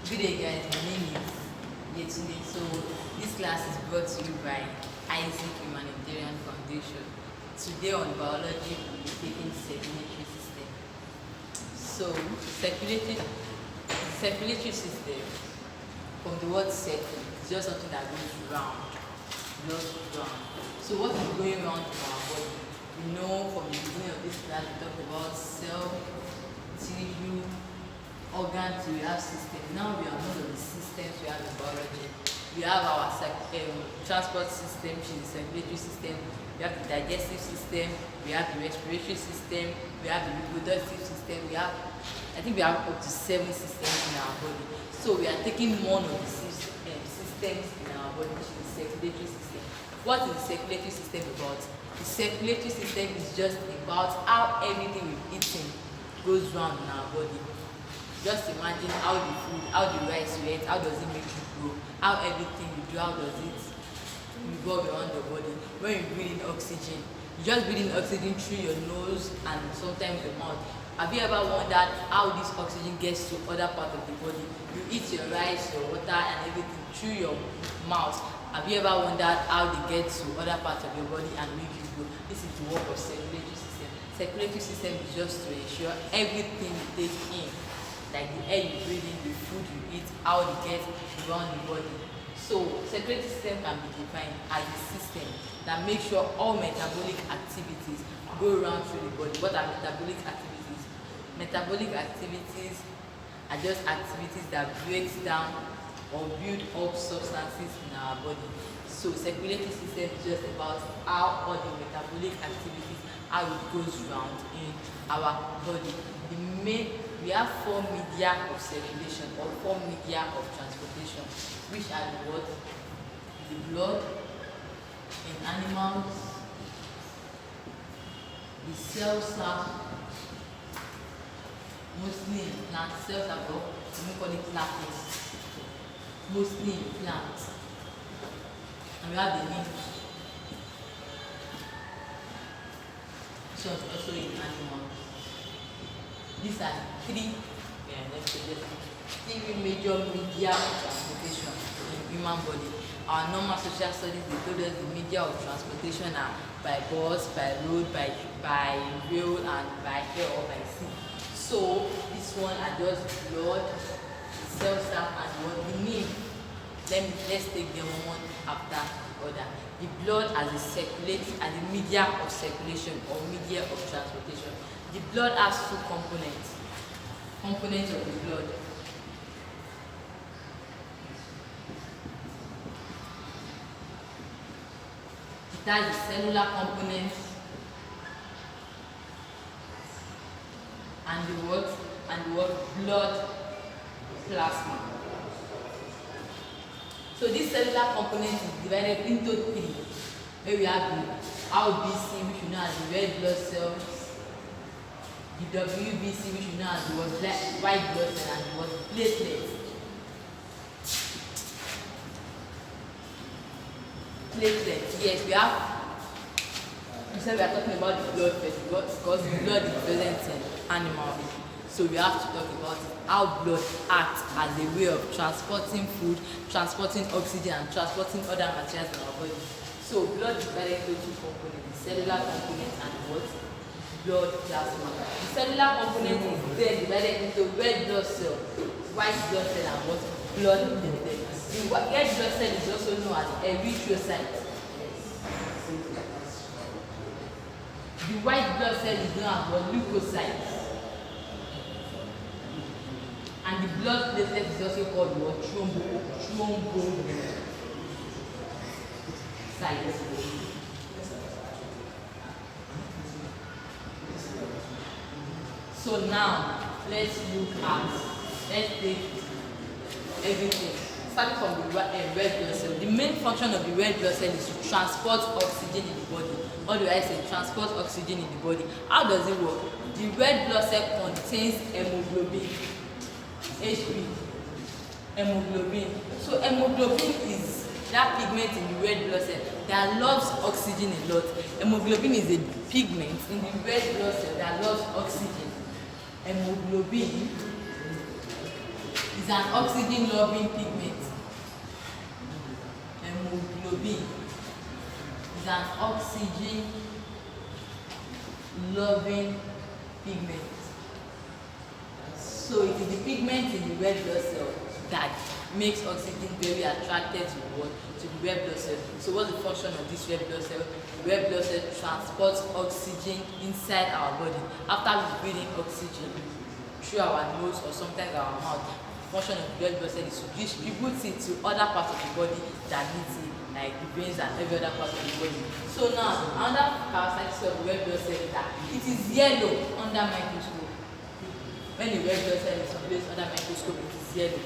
Good day guys, my name is Yetunde. So this class is brought to you by Isaac Humanitarian Foundation. Today on biology we'll be taking circulatory system. So circulatory system, from the word circle, it's just something that goes round, just round. So what is going on in our body? We know from the beginning of this class we talked about cell, tissue, organs, we have system. Now we are one of the systems we have in biology. We have our transport system, which is the circulatory system. We have the digestive system. We have the respiratory system. We have the reproductive system. I think we have up to 7 systems in our body. So we are taking one of the systems in our body, which is the circulatory system. What is the circulatory system about? The circulatory system is just about how everything we've eaten goes round in our body. Just imagine how the food, how the rice you eat, how does it make you grow, how everything you do, how does it revolve around your body. When you breathe in oxygen, you just breathe in oxygen through your nose and sometimes your mouth. Have you ever wondered how this oxygen gets to other parts of the body? You eat your rice, your water and everything through your mouth. Have you ever wondered how they get to other parts of your body and make you grow? This is the work of circulatory system. Circulatory system is just to ensure everything you take in, like the air you breathe in, the food you eat, how it gets around the body. So circulatory system can be defined as a system that makes sure all metabolic activities go around through the body. What are metabolic activities? Metabolic activities are just activities that breaks down or build up substances in our body. So circulatory system is just about how all the metabolic activities, how it goes around in our body. We have 4 media of circulation or 4 media of transportation, which are the what? The blood in animals, the cell sap, mostly in plants, cells are what? We call it plaques, mostly in plants. And we have the lymph, which is also in animals. These are 3 major media of transportation in human body. Our normal social studies, they told us the media of transportation are by bus, by road, by rail, and by air or by sea. So this one are just blood, cell sap, and what we need. Let's take them one after the other. The blood as a media of circulation or media of transportation. The blood has 2 components. Components of the blood. It has the cellular component and the blood plasma. So this cellular component is divided into 3. Where we have the RBC, which you know as the red blood cells, the WBC, which you know as the white blood cell, and the platelets. Platelets, yes, we have. You said we are talking about the blood first because the blood is present in animals. So we have to talk about how blood acts as a way of transporting food, transporting oxygen, and transporting other materials in our body. So blood is divided into 2 components: the cellular component and what? Blood plasma. The cellular component is then divided into red blood cell, white blood cell, and what? Blood platelets. The red blood cell is also known as erythrocyte. The white blood cell is known as what? Leukocyte. And the blood platelet is also called what? Thrombocyte. So now let's take everything. Starting from the red blood cell. The main function of the red blood cell is to transport oxygen in the body. What do I say? Transport oxygen in the body. How does it work? The red blood cell contains hemoglobin. HB, hemoglobin. So hemoglobin is that pigment in the red blood cell that loves oxygen a lot. Hemoglobin is a pigment in the red blood cell that loves oxygen. Hemoglobin is an oxygen-loving pigment. Hemoglobin is an oxygen-loving pigment. So it is the pigment in the red blood cell that makes oxygen very attracted to what? To the red blood cell. So what's the function of this red blood cell? The red blood cell transports oxygen inside our body. After we breathe in oxygen through our nose or sometimes our mouth, the function of the red blood cell is to distribute it to other parts of the body that needs it, like the brains and every other part of the body. So now, another characteristic of the red blood cell is that it is yellow under microscope. When the red blood cell is placed under microscope, it is yellow.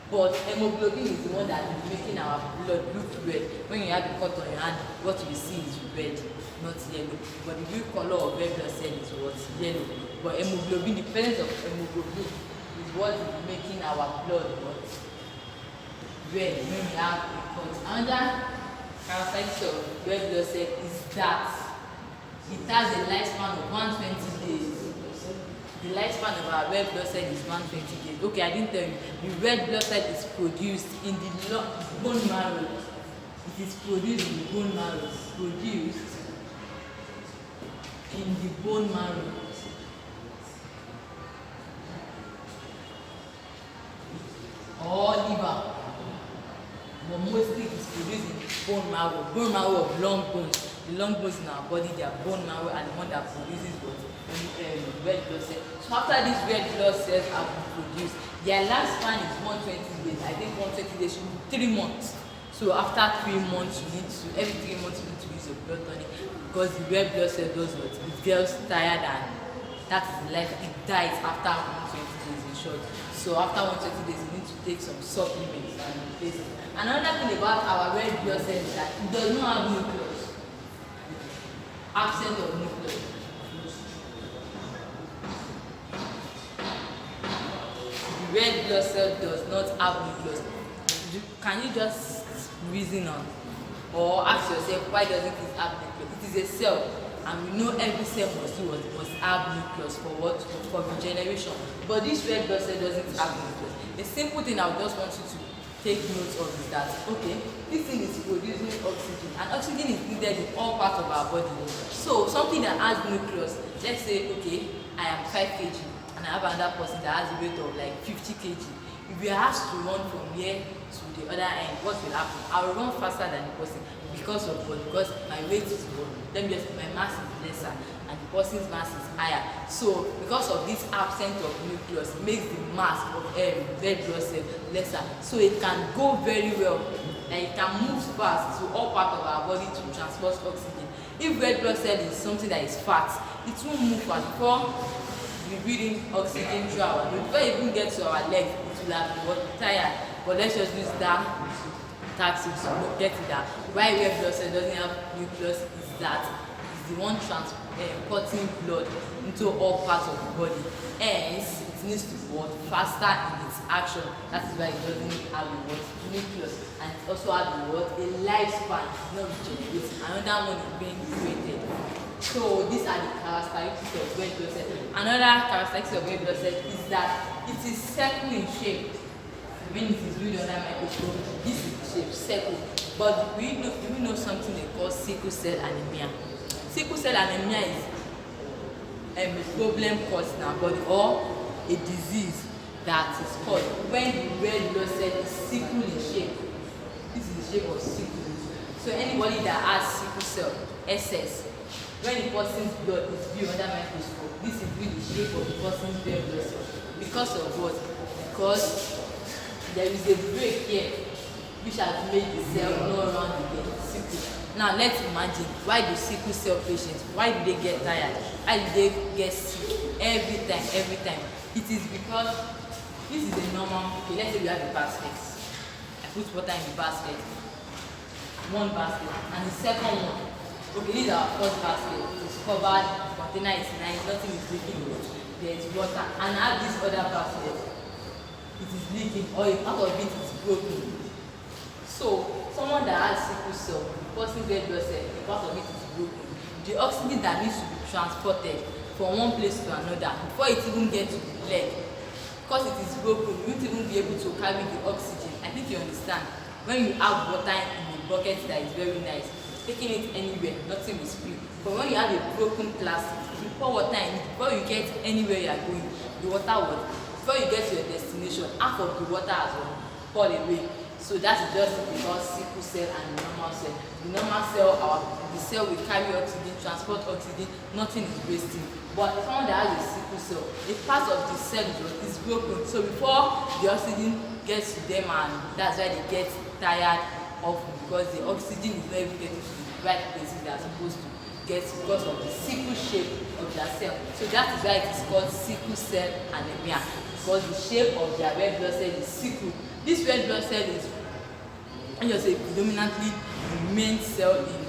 But hemoglobin is the one that is making our blood look red. When you have the cut on your hand, what you see is red, not yellow. But the real color of red blood cell is what? Yellow. But hemoglobin, the presence of hemoglobin is what is making our blood what? Red when we have a cut. Another characteristic of red blood cell is that it has a lifespan of 120 days. The lifespan of our red blood cell is 120 days. Okay, I didn't tell you. The red blood cell is produced in the bone marrow. It is produced in the bone marrow. Produced in the bone marrow. Or liver. But mostly it is produced in bone marrow. Bone marrow of long bones. The long bones in our body, they are bone marrow and the one that produces what? Red blood cells. So after these red blood cells have been produced, their lifespan is 120 days. I think 120 days should be 3 months. So after 3 months, every 3 months you need to use a blood tonic because the red blood cell does what? It gets tired and that is the life. It dies after 120 days in short. So after 120 days, you need to take some supplements and replace it. Another thing about our red blood cell is that it does not have nucleus. Absent of nucleus. Red blood cell does not have nucleus. Can you just reason on or ask yourself why doesn't it have nucleus? It is a cell and we know every cell must have nucleus for what? For regeneration. But this red blood cell doesn't have nucleus. A simple thing I would just want you to take note of is that, okay, this thing is producing oxygen and oxygen is needed in all parts of our body. So something that has nucleus, let's say, okay, I am 5 kg. And I have another person that has a weight of like 50 kg. If we are asked to run from here to the other end, what will happen? I will run faster than the person because of what? Because my weight is more. My mass is lesser and the person's mass is higher. So because of this absence of nucleus, it makes the mass of red blood cell lesser. So it can go very well and it can move fast to all parts of our body to transport oxygen. If red blood cell is something that is fat, it won't move fast before we breathe in oxygen through our nose. Before it even get to our legs, it will have been tired. But let's just use that tactic to get it that why red blood cell doesn't have nucleus is that it's the one transporting blood into all parts of the body. Hence, it needs to work faster in its action. That is why it doesn't have the word nucleus. And it also has the word a lifespan, not regenerating. Another one is being created. So these are the characteristics of red blood cell. Another characteristic of red blood cell is that it is circle in shape. When it is viewed under microscope, this is the shape, circle. But do we know something they call sickle cell anemia? Sickle cell anemia is a problem caused in our body or a disease that is caused when the red blood cell is sickle in shape. This is the shape of sickle. So anybody that has sickle cell, SS, when the person's blood is viewed under microscope, this is really the shape of the person's red blood cell. Because of what? Because there is a break here which has made the cell not run again. Sickle. Now let's imagine, why do sickle cell patients, why do they get tired? Why do they get sick every time? It is because this is a normal, okay, let's say we have a basket. I put water in the basket, one basket, and the second one. Okay, this is our first basket. It's covered, the container is nice, nothing is leaking. There is water, and I have this other basket. It is leaking, or a part of it is broken. So, someone that has sickle cell, the person's red blood cell, a part of it is broken. The oxygen that needs to be transported from one place to another before it even gets to the leg, because it is broken, you won't even be able to carry the oxygen. I think you understand. When you have water in a bucket that is very nice, taking it anywhere, nothing will spill. But when you have a broken plastic, you pour water in it, before you get anywhere you are going, the water will, before you get to your destination, half of the water has poured away. So that's just because sickle cell and the normal cell. The normal cell, the cell will carry oxygen, transport oxygen, nothing is wasting. But someone that has a sickle cell, a part of the cell is broken. So before the oxygen gets to them, and that's why they get tired of, because the oxygen is not even getting to the right places they are supposed to get because of the sickle shape of their cell. So that is why it is called sickle cell anemia, because the shape of their red blood cell is sickle. This red blood cell is, I just say, predominantly the main cell in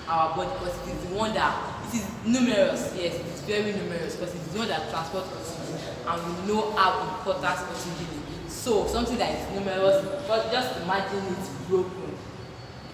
our body, because it is the one that, it is numerous, yes, it is very numerous, because it is the one that transports oxygen, and we know how important oxygen is. So something that is numerous, but just imagine it broken,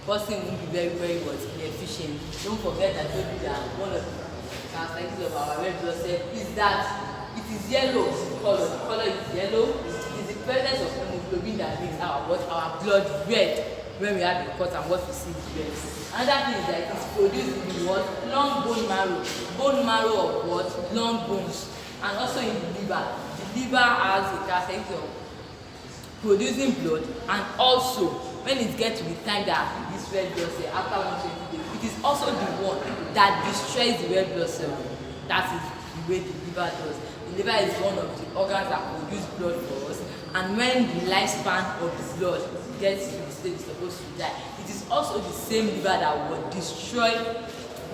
person won't be very efficient. Don't forget that maybe that one of the characteristics of our red blood cell is that it is yellow color. The color is yellow. It is the presence of hemoglobin that makes our blood red when we have a cut, and what we see is red. Another thing is that it is produced in the what? Long bone marrow. Bone marrow of what? Long bones. And also in the liver. The liver has a characteristic of producing blood, and also when it gets to the time that this red blood cell, after 120 days, it is also the one that destroys the red blood cell. That is the way the liver does. The liver is one of the organs that produce blood for us, and when the lifespan of the blood gets to the stage it's supposed to die, it is also the same liver that will destroy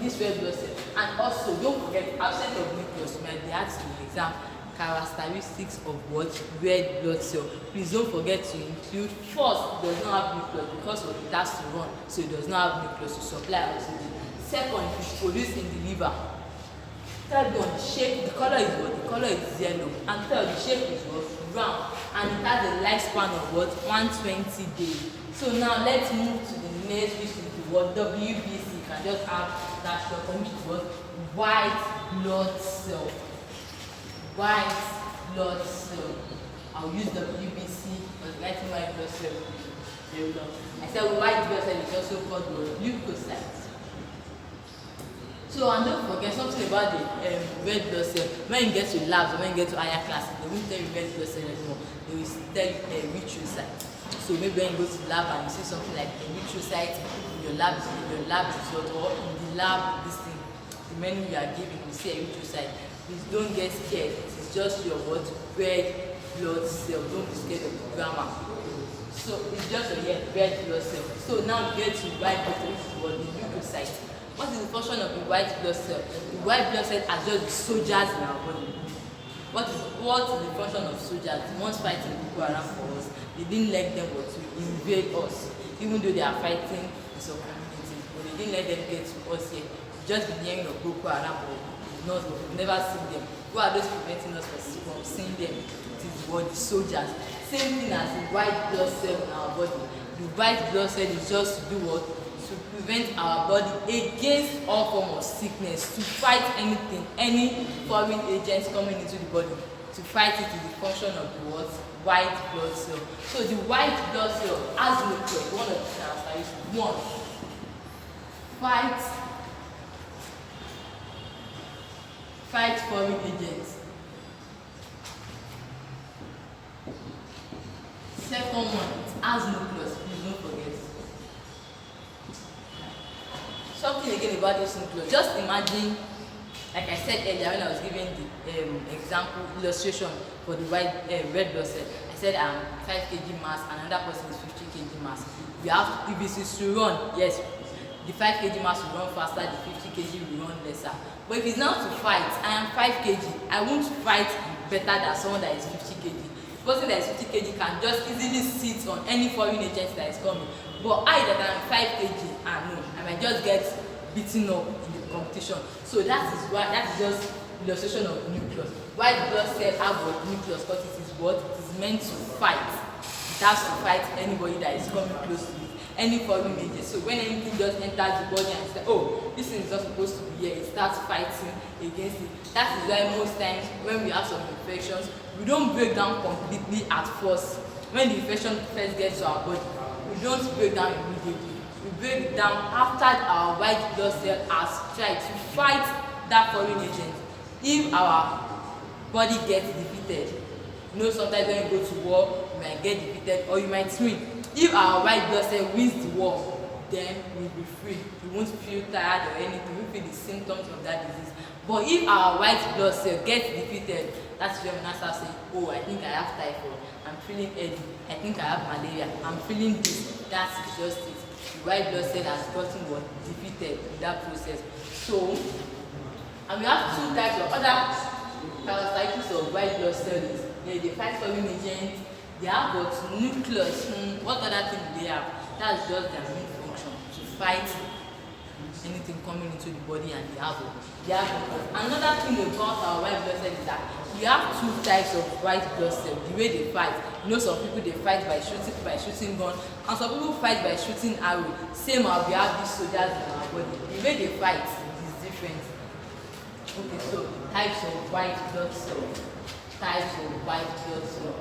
this red blood cell. And also, don't forget, absent of nucleus, you might be asked in the exam, characteristics of what? Red blood cell. Please don't forget to include, first, it does not have nucleus because of it has to run, so it does not have nucleus to supply oxygen. Second, it is produced in the liver. Third one, the shape, the color is what? The color is yellow. And third, the shape is what? Round. And it has a lifespan of what? 120 days. So now let's move to the next, which is the what? WBC. You can just have that short form, which is what? White blood cell. White blood cell. I'll use WBC because writing white blood cell is very long. I said white blood cell is also called leukocytes. So, and don't forget something about the red blood cell. When you get to labs or when you get to higher classes, they won't tell you red blood cell anymore. They will tell you erythrocyte. So maybe when you go to the lab and you see something like erythrocyte in your lab result, or in the lab this thing, the menu you are giving, you see erythrocyte. Please don't get scared. It is just your what? Red blood cell. Don't be scared of the grammar. So it's just a red blood cell. So now we get to white blood cell, which is what? The leukocyte. What is the function of the white blood cell? The white blood cell are just the soldiers in our body. What is the function of soldiers? The ones fighting Boko Haram for us. They didn't let them to invade us, even though they are fighting in some communities. But they didn't let them get to us here. We've just been hearing of Boko Haram, but we've never seen them. Who are those preventing us from seeing them? It is what? The soldiers. Same thing as the white blood cell in our body. The white blood cell is just to do what? To prevent our body against all form of sickness, to fight anything, any foreign agents coming into the body, to fight it is the function of the what? White blood cell. So the white blood cell has nucleus, one of the characteristics. One, fight foreign agents. Second one, it has nucleus, please don't forget. Something again about this nucleus. Just imagine, like I said earlier when I was giving the example illustration for the red blood cell. I said 5 kg mass, another person is 50 kg mass. We have, if it is to run, yes, the 5 kg mass will run faster, the 50 kg will run lesser. But if it's now to fight, I am 5 kg, I won't fight better than someone that is 50 kg. The person that is 50 kg can just easily sit on any foreign agent that is coming. But I that am 5 kg, no, I might just get beaten up in the competition. So that is why, that is just illustration of nucleus. White blood cell have what? Nucleus, because it is what? It is meant to fight. It has to fight anybody that is coming close to it, any foreign agent. So when anything just enters the body and say, oh, this thing is not supposed to be here, it starts fighting against it. That is why most times when we have some infections, we don't break down completely at first. When the infection first gets to our body, we don't break down immediately. We break down after our white blood cell has tried to fight that foreign agent. If our body gets defeated, you know, sometimes when you go to war, you might get defeated or you might win. If our white blood cell wins the war, then we'll be free. We won't feel tired or anything. We won't feel the symptoms of that disease. But if our white blood cell gets defeated, that's when we now start saying, oh, I think I have typhoid, I'm feeling headache, I think I have malaria, I'm feeling this. That's just it. The white blood cell has gotten what? Defeated in that process. So, and we have two types of other parasites of white blood cells. They fight foreign agents. They have got nucleus. What other thing do they have? That's just their main function, to fight anything coming into the body, and they have another thing about our white blood cell is that we have two types of white blood cell. The way they fight, you know, some people they fight by shooting gun, and some people fight by shooting arrow. Same as we have these soldiers in our body. The way they fight is different. Okay, so types of white blood cell. Types of white blood cell.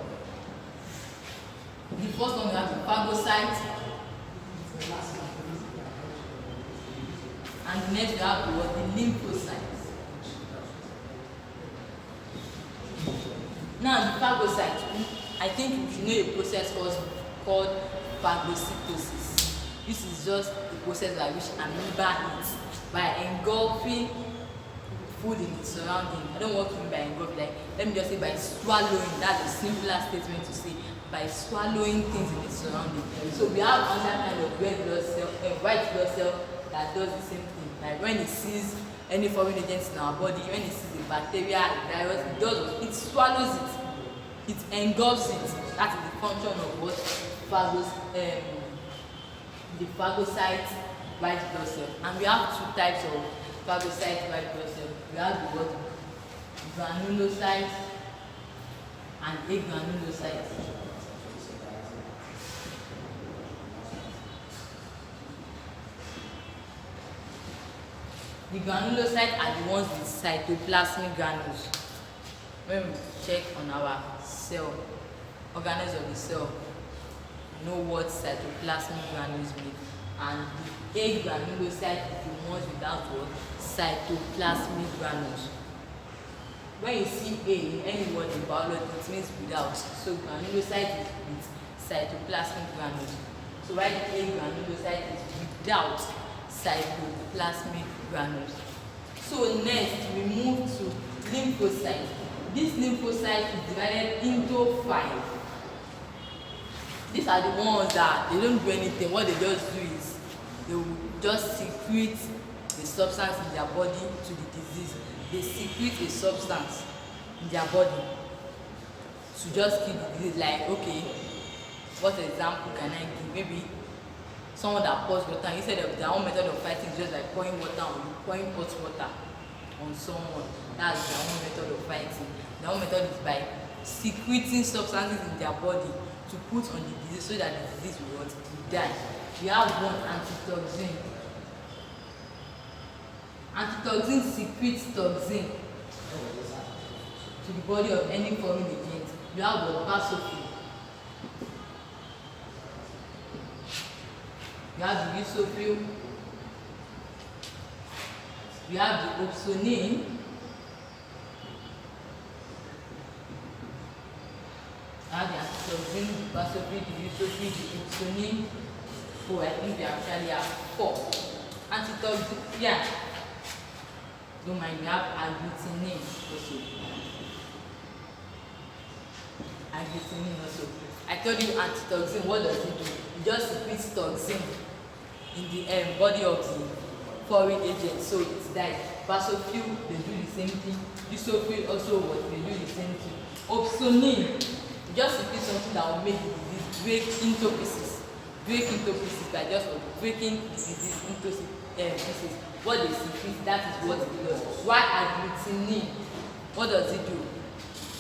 The first one we have the phagocyte. And the next we have the lymphocytes. Now the phagocyte, I think you should know a process called phagocytosis. This is just the process by which amoeba eats by engulfing food in its surrounding. I don't want to mean by engulfing, like let me just say by swallowing. That's a simpler statement to say, by swallowing things in its surrounding. So we have another kind of red blood cell, white blood cell that does the same thing. Like when it sees any foreign agents in our body, when it sees a bacteria, a virus, it swallows it, it engulfs it. That is the function of what the phagocyte white blood cell. And we have two types of phagocyte white blood cell. We have the what? Granulocyte and agranulocyte. The granulocytes are the ones with cytoplasmic granules. When we check on our cell, organelles of the cell, we know what cytoplasmic granules mean. And the agranulocyte is the ones without what? Cytoplasmic granules. When you see A in any word in biology, it means without. So granulocyte is with cytoplasmic granules. So why the agranulocyte is without cytoplasmic granules. So next we move to lymphocyte. This lymphocyte is divided into 5. These are the ones that they don't do anything. What they just do is they will just secrete the substance in their body to the disease. They secrete a substance in their body to just kill the disease. Like, okay, what example can I give? Maybe someone that pours water, instead of their own method of fighting is just like pouring water on you, pouring hot water on someone. That's their own method of fighting. Their own method is by secreting substances in their body to put on the disease so that the disease will die. We have one antitoxin. Antitoxin secretes toxin to the body of any foreign agent. We have the basophil. We have the basophil. We have the opsonine. We have the antitoxin, the basophil, the basophil, the opsonine. Oh, I think we actually have 4. Antitoxin, yeah. Don't mind, we have agglutinin also. Agglutinin also. I told you antitoxin, what does it do? It just secretes toxin in the body of the foreign agent, so it dies. Basophil, they do the same thing. Basophil also what? They do the same thing. Opsonine, it just secretes something that will make the disease break into pieces. Break into pieces by just breaking the disease into pieces. What they secrete, that is what it does. Why agglutinin? What does it do?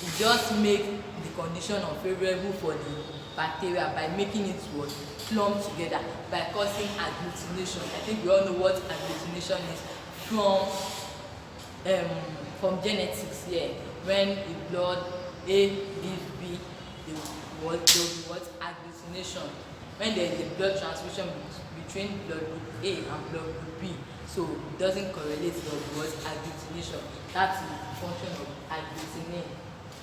It just makes the condition unfavorable for the bacteria by making it what? Clump together, by causing agglutination. I think we all know what agglutination is from genetics here. When the blood A leaves B, there will be what agglutination. When there is a blood transfusion between blood group A and blood group B, so it doesn't correlate, there will be what agglutination. That's the function of agglutination.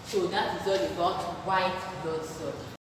So that is all about white blood cells.